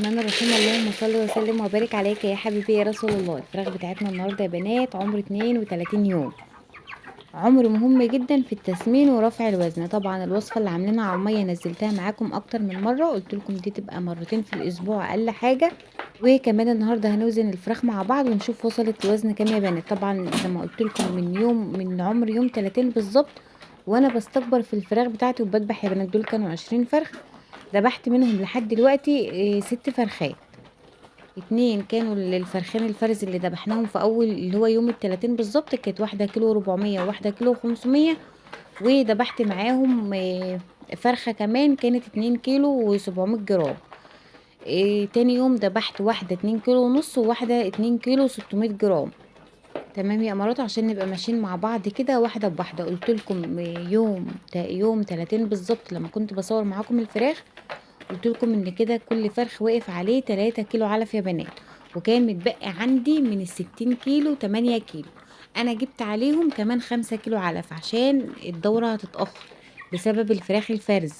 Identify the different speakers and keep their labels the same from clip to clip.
Speaker 1: الرحمن الرحيم. اللهم صل وسلم وبارك عليك يا حبيبي يا رسول الله. الفراخ بتاعتنا النهارده يا بنات عمر 32 يوم، عمر مهم جدا في التسمين ورفع الوزن. طبعا الوصفه اللي عاملينها على الميه نزلتها معاكم اكتر من مره، قلت لكم دي تبقى مرتين في الاسبوع اقل حاجه. وكمان النهارده هنوزن الفراخ مع بعض ونشوف وصلت لوزن كام يا بنات. طبعا زي ما قلت لكم من عمر يوم 30 بالظبط وانا بستكبر في الفراخ بتاعتي وبذبح يا بنات. دول كانوا 20 فرخ، ذبحت منهم لحد دلوقتي 6 فرخات. 2 كانوا الفرخين الفرز اللي ذبحناهم في اول اللي هو يوم ال30 بالظبط، كانت واحدة كيلو 400 وواحدة كيلو 500. وذبحت معاهم فرخة كمان كانت 2 كيلو و700 جرام. تاني يوم ذبحت واحدة 2 كيلو ونص وواحدة 2 كيلو 600 جرام. تمام يا امارات، عشان نبقى ماشيين مع بعض كده واحدة بواحدة. قلت لكم يوم 30 بالظبط لما كنت بصور معاكم الفراخ، قلت لكم ان كده كل فرخ واقف عليه 3 كيلو علف يا بنات، وكان متبقي عندي من ال60 كيلو 8 كيلو. انا جبت عليهم كمان 5 كيلو علف عشان الدورة هتتأخر بسبب الفراخ الفرز.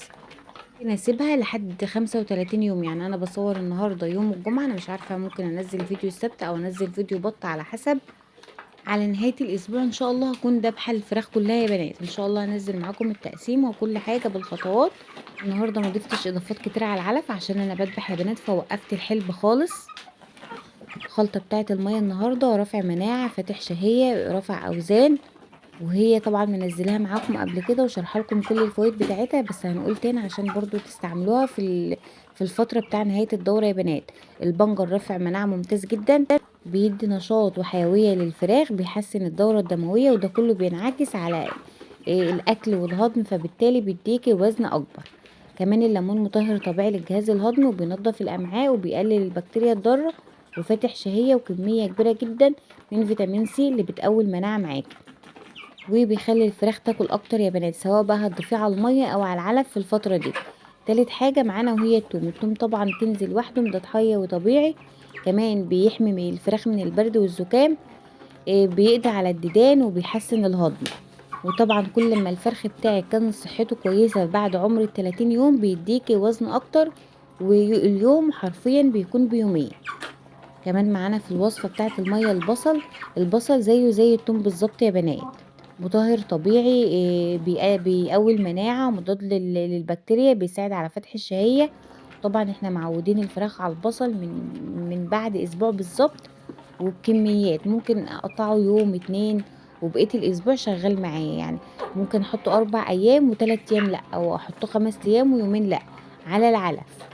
Speaker 1: نسيبها لحد 35 يوم. يعني انا بصور النهاردة يوم الجمعة، انا مش عارفة ممكن انزل فيديو السبت او انزل فيديو بط على حسب. على نهاية الاسبوع ان شاء الله هكون دابحة الفراخ كلها يا بنات. ان شاء الله هنزل معاكم التقسيم وكل حاجة بالخطوات. النهارده ما ضفتش اضافات كتير على العلف عشان انا بذبح يا بنات، فوقفت الحلب خالص. الخلطه بتاعه الميه النهارده رافع مناعه، فاتح شهيه، رافع اوزان. وهي طبعا منزلاها معاكم قبل كده وشرح لكم كل الفوائد بتاعتها، بس هنقول تاني عشان برضو تستعملوها في الفتره بتاع نهايه الدوره يا بنات. البنجر رافع مناعه ممتاز جدا، بيدي نشاط وحيويه للفراخ، بيحسن الدوره الدمويه، وده كله بينعكس على الاكل والهضم، فبالتالي بيديكي وزن اكبر. كمان الليمون مطهر طبيعي للجهاز الهضمي وبينظف الامعاء وبيقلل البكتيريا الضاره، وفاتح شهيه وكميه كبيره جدا من فيتامين سي اللي بتقوي المناعه معاكي، وبيخلي الفراخ تاكل اكتر يا بنات، سواء بقى هتضيفيه على الميه او على العلف في الفتره دي. تالت حاجه معانا وهي التوم. التوم طبعا كنز لوحده، ده حي وطبيعي. كمان بيحمي من الفراخ من البرد والزكام، بيقضي على الديدان وبيحسن الهضم. وطبعا كل ما الفرخ بتاعك كان صحته كويسة بعد عمر ال30 يوم بيديكي وزن اكتر، واليوم حرفيا بيكون بيومين. كمان معانا في الوصفة بتاعت المية البصل زيه زي التوم بالظبط يا بنات، مطهر طبيعي، بيقوي المناعة، مضاد للبكتيريا، بيساعد على فتح الشهية. طبعا احنا معودين الفراخ على البصل من بعد اسبوع بالظبط، وبكميات ممكن اقطعه يوم 2 وبقية الاسبوع شغال معايا. يعني ممكن احطه 4 ايام و3 ايام لا، او احطه 5 ايام ويومين لا على العلف،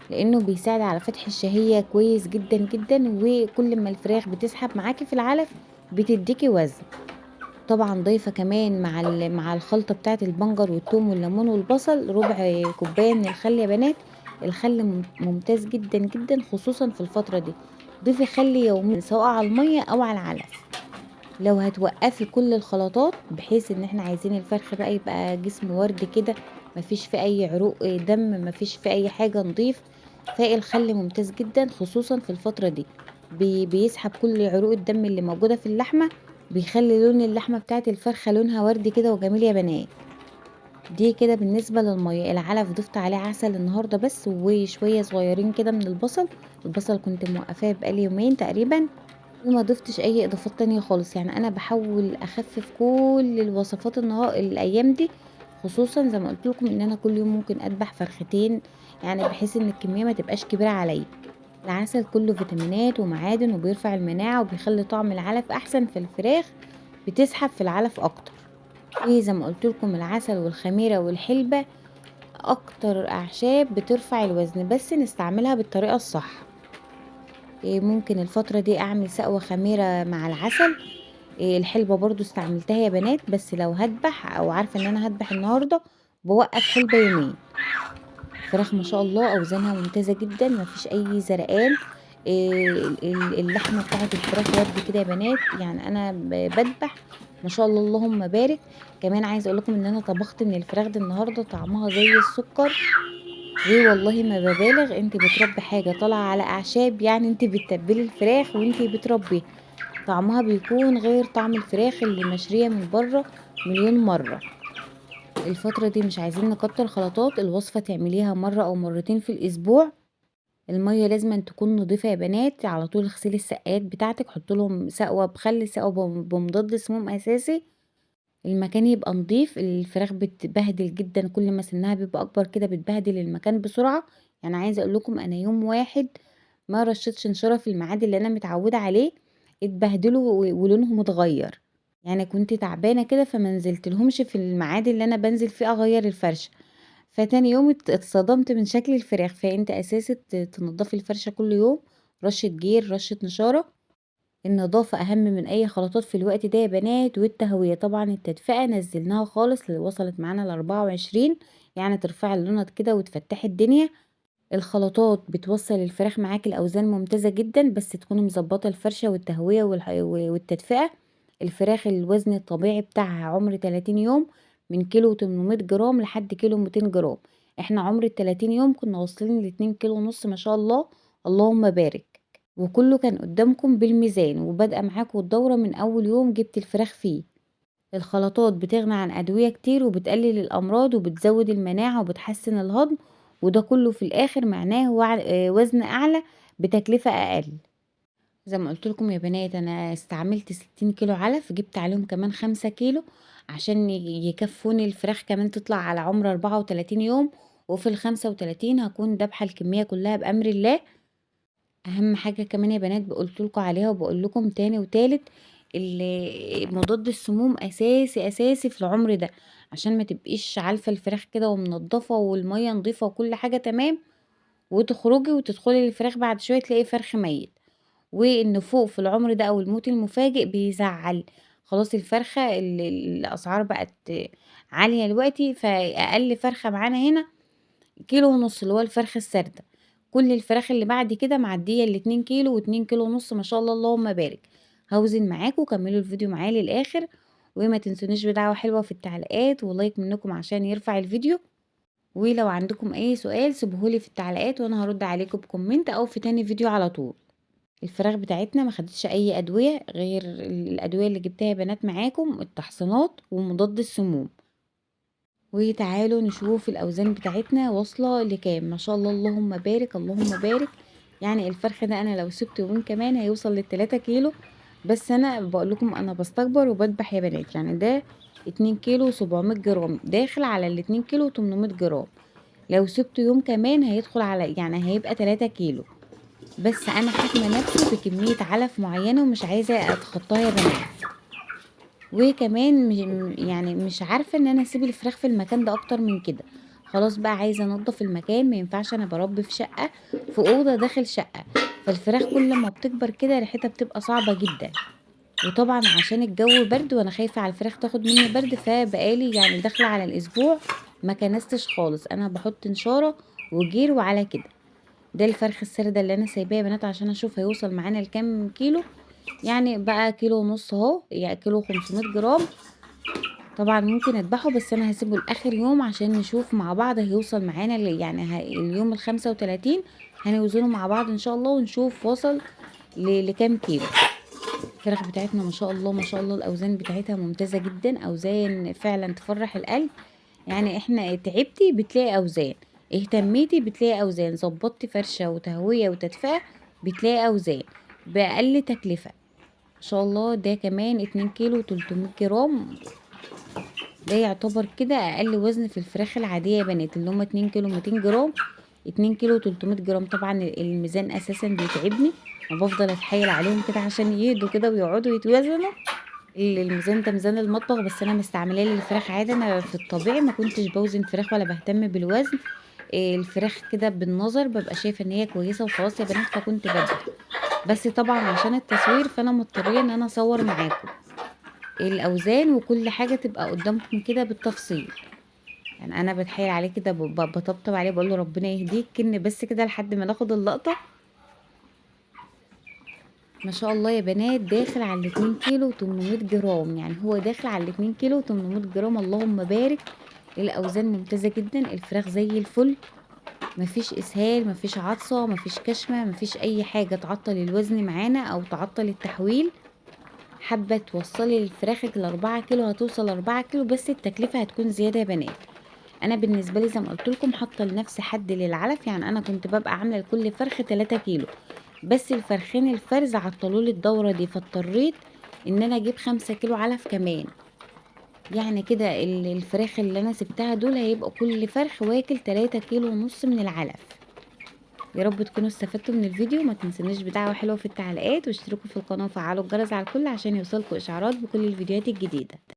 Speaker 1: لانه بيساعد على فتح الشهية كويس جدا جدا. وكل ما الفراخ بتسحب معاكي في العلف بتديكي وزن. طبعا ضايفه كمان مع الخلطه بتاعه البنجر والثوم والليمون والبصل ربع كوبايه من الخل يا بنات. الخل ممتاز جدا جدا خصوصا في الفتره دي. ضيفي خل يوميا سواء على الميه او على العلف. لو هتوقفي كل الخلطات بحيث ان احنا عايزين الفرخ بقى يبقى جسم ورد كده، مفيش في اي عروق دم، مفيش في اي حاجه نضيف، فالخل ممتاز جدا خصوصا في الفتره دي. بيسحب كل عروق الدم اللي موجوده في اللحمه، بيخلي لون اللحمه بتاعت الفرخه لونها وردي كده وجميل يا بنات. دي كده بالنسبه للميه. العلف ضفت عليه عسل النهارده بس، وشويه صغيرين كده من البصل. البصل كنت موقفاه بقالي يومين تقريبا، وما ضفتش اي اضافات تانية خالص. يعني انا بحاول اخفف كل الوصفات الايام دي، خصوصا زي ما قلت لكم ان انا كل يوم ممكن اذبح فرختين، يعني بحيث ان الكميه ما تبقاش كبيره عليا. العسل كله فيتامينات ومعادن وبيرفع المناعه وبيخلي طعم العلف احسن في الفراخ، بتسحب في العلف اكتر. وزي ما قلت لكم العسل والخميره والحلبه اكتر اعشاب بترفع الوزن، بس نستعملها بالطريقه الصح. ممكن الفترة دي اعمل سقوة خميرة مع العسل. الحلبة برضو استعملتها يا بنات، بس لو هذبح او عارفة ان انا هذبح النهاردة بوقف حلبة يومين. فراخ ما شاء الله اوزانها ممتازة جدا، ما فيش اي زرقان. اللحمة بتاعت الفراخ ورد كده يا بنات. يعني انا بذبح ما شاء الله اللهم بارك. كمان عايزه اقول لكم ان انا طبخت من الفراخ دي النهارده طعمها زي السكر، والله ما ببالغ. انت بتربي حاجة طالعة على اعشاب، يعني انت بتتبلي الفراخ وانت بتربي، طعمها بيكون غير طعم الفراخ اللي مشرية من بره مليون مرة. الفترة دي مش عايزين نكتر خلطات، الوصفة تعمليها مرة او مرتين في الاسبوع. المية لازم تكون نضيفة يا بنات، على طول اغسلي السقات بتاعتك، حط لهم سقوة بخل، سقوة بمضاد سموم اساسي، المكان يبقى نضيف. الفراخ بتبهدل جدا، كل ما سنها بيبقى اكبر كده بتبهدل المكان بسرعة. يعني عايزة اقول لكم انا يوم واحد ما رشيتش نشارة في الميعاد اللي انا متعودة عليه، اتبهدلوا ولونهم اتغير. يعني كنت تعبانة كده فما نزلتلهمش في الميعاد اللي انا بنزل فيه اغير الفرشة، فتاني يوم اتصدمت من شكل الفراخ. فانت اساسي تنضفي الفرشة كل يوم، رشة جير، رشة نشارة. النظافة اهم من اي خلطات في الوقت ده يا بنات. والتهوية طبعا، التدفئة نزلناها خالص اللي وصلت معانا ل24، يعني ترفعي اللوند كده وتفتحي الدنيا. الخلطات بتوصل الفراخ معاكي الاوزان ممتازة جدا، بس تكوني مظبطة الفرشة والتهوية والتدفئة. الفراخ الوزن الطبيعي بتاعها عمر 30 يوم من كيلو 800 جرام لحد كيلو 200 جرام. احنا عمر ال30 يوم كنا واصلين ل2 كيلو ونص ما شاء الله، اللهم بارك. وكله كان قدامكم بالميزان، وبادئه معاكم الدورة من اول يوم جبت الفراخ فيه. الخلطات بتغني عن ادوية كتير، وبتقلل الامراض، وبتزود المناعة، وبتحسن الهضم، وده كله في الاخر معناه وزن اعلى بتكلفة اقل. زي ما قلت لكم يا بنات، انا استعملت 60 كيلو علف، جبت عليهم كمان 5 كيلو عشان يكفوني الفراخ كمان تطلع على عمر 34 يوم. وفي ال35 هكون دابحة الكمية كلها بأمر الله. اهم حاجة كمان يا بنات قلت لكم عليها وبقول لكم تاني وتالت، مضاد السموم اساسي اساسي في العمر ده، عشان ما تبقيش عالفة الفراخ كده ومنضفة والمية نضيفة وكل حاجة تمام، وتخرجي وتدخلي الفراخ بعد شوية تلاقي فرخ ميت. والنفوق في العمر ده او الموت المفاجئ بيزعل. خلاص الفرخة الاسعار بقت عالية دلوقتي، فاقل فرخة معانا هنا كيلو ونص اللي هو الفرخ السردة. كل الفراخ اللي بعد كده معدية ال2 كيلو و2 كيلو ونص ما شاء الله، اللهم بارك. هوزن معاكم، كملوا الفيديو معايا للاخر، وما تنسونيش بدعوة حلوة في التعليقات ولايك منكم عشان يرفع الفيديو. ولو عندكم اي سؤال سيبوهولي في التعليقات وانا هرد عليكم بكومنت او في تاني فيديو على طول. الفراخ بتاعتنا ما خدتش اي ادويه غير الادويه اللي جبتها يا بنات معاكم، التحصينات ومضاد السموم. وتعالوا نشوف الاوزان بتاعتنا واصله لكام. ما شاء الله اللهم بارك اللهم بارك. يعني الفرخ ده انا لو سبته يومين كمان هيوصل ل3 كيلو. بس انا بقول لكم انا بستكبر وبذبح يا بنات. يعني ده 2 كيلو 700 جرام داخل على ال2 كيلو 800 جرام. لو سبته يوم كمان هيدخل على، يعني هيبقى 3 كيلو. بس انا حاكمه نفسي بكميه علف معينه ومش عايزه اتخطاها يا بنات. وكمان يعني مش عارفه ان انا اسيب الفراخ في المكان ده اكتر من كده. خلاص بقى عايزه انضف المكان، ما ينفعش انا بربي في شقه، في اوضه داخل شقه. فالفراخ كل ما بتكبر كده ريحتها بتبقى صعبه جدا. وطبعا عشان الجو برد وانا خايفه على الفراخ تاخد مني برد، فبقالي يعني داخله على الاسبوع ما كنستش خالص. انا بحط نشاره وجير وعلى كده. ده الفرخ السردة اللي انا سايباه يا بنات عشان اشوف هيوصل معانا لكام كيلو. يعني بقى كيلو ونص اهو، يعني كيلو 500 جرام. طبعا ممكن اذبحه بس انا هسيبه لاخر يوم عشان نشوف مع بعض هيوصل معانا يعني اليوم ال35 هنوزنه مع بعض ان شاء الله ونشوف وصل لكام كيلو. الفراخ بتاعتنا ما شاء الله ما شاء الله الاوزان بتاعتها ممتازة جدا، اوزان فعلا تفرح القلب. يعني احنا تعبتي بتلاقي اوزان، اهتميتي بتلاقي اوزان، ظبطتي فرشة وتهوية وتدفئة بتلاقي اوزان باقل تكلفة. ما شاء الله ده كمان 2 كيلو 300 جرام. ده يعتبر كده اقل وزن في الفراخ العادية يا بنات، اللي هم 2 كيلو 200 جرام. 2 كيلو 300 جرام. طبعا الميزان اساسا بيتعبني، وبفضل اتحايل عليهم كده عشان يهدوا كده ويقعدوا يتوزنوا. الميزان ده ميزان المطبخ، بس انا مستعملاه للفراخ عادي. انا في الطبيعي ما كنتش بوزن فراخ ولا بهتم بالوزن. الفراخ كده بالنظر ببقى شايفه ان هي كويسه وخلاص يا بنات، فكنت بذبح. بس طبعا عشان التصوير فانا مضطريه ان انا اصور معاكم الاوزان وكل حاجه تبقى قدامكم كده بالتفصيل. يعني انا بتحايل عليه كده، بطبطب عليه بقول له ربنا يهديك كن بس كده لحد ما ناخد اللقطه. ما شاء الله يا بنات داخل على 2 كيلو 800 جرام. يعني هو داخل على 2 كيلو 800 جرام، اللهم بارك. الاوزان ممتازه جدا، الفراخ زي الفل. مفيش اسهال، مفيش عطسه، مفيش كشمه، مفيش اي حاجه تعطل الوزن معانا او تعطل التحويل. حابه توصلي لفراخك ل4 كيلو هتوصل 4 كيلو، بس التكلفه هتكون زياده يا بنات. انا بالنسبه لي زي ما قلت لكم حاطه لنفسي حد للعلف، يعني انا كنت ببقى عامله لكل فرخه 3 كيلو، بس الفرخين الفرز عطلولي الدوره دي، فاضطريت ان انا اجيب 5 كيلو علف كمان. يعني كده الفراخ اللي انا سبتها دول هيبقوا كل فرخ واكل 3 كيلو ونص من العلف. يا رب تكونوا استفدتوا من الفيديو، ما تنسونيش بدعوة حلوة في التعليقات، واشتركوا في القناة وفعلوا الجرس على الكل عشان يوصلكوا اشعارات بكل الفيديوهات الجديدة.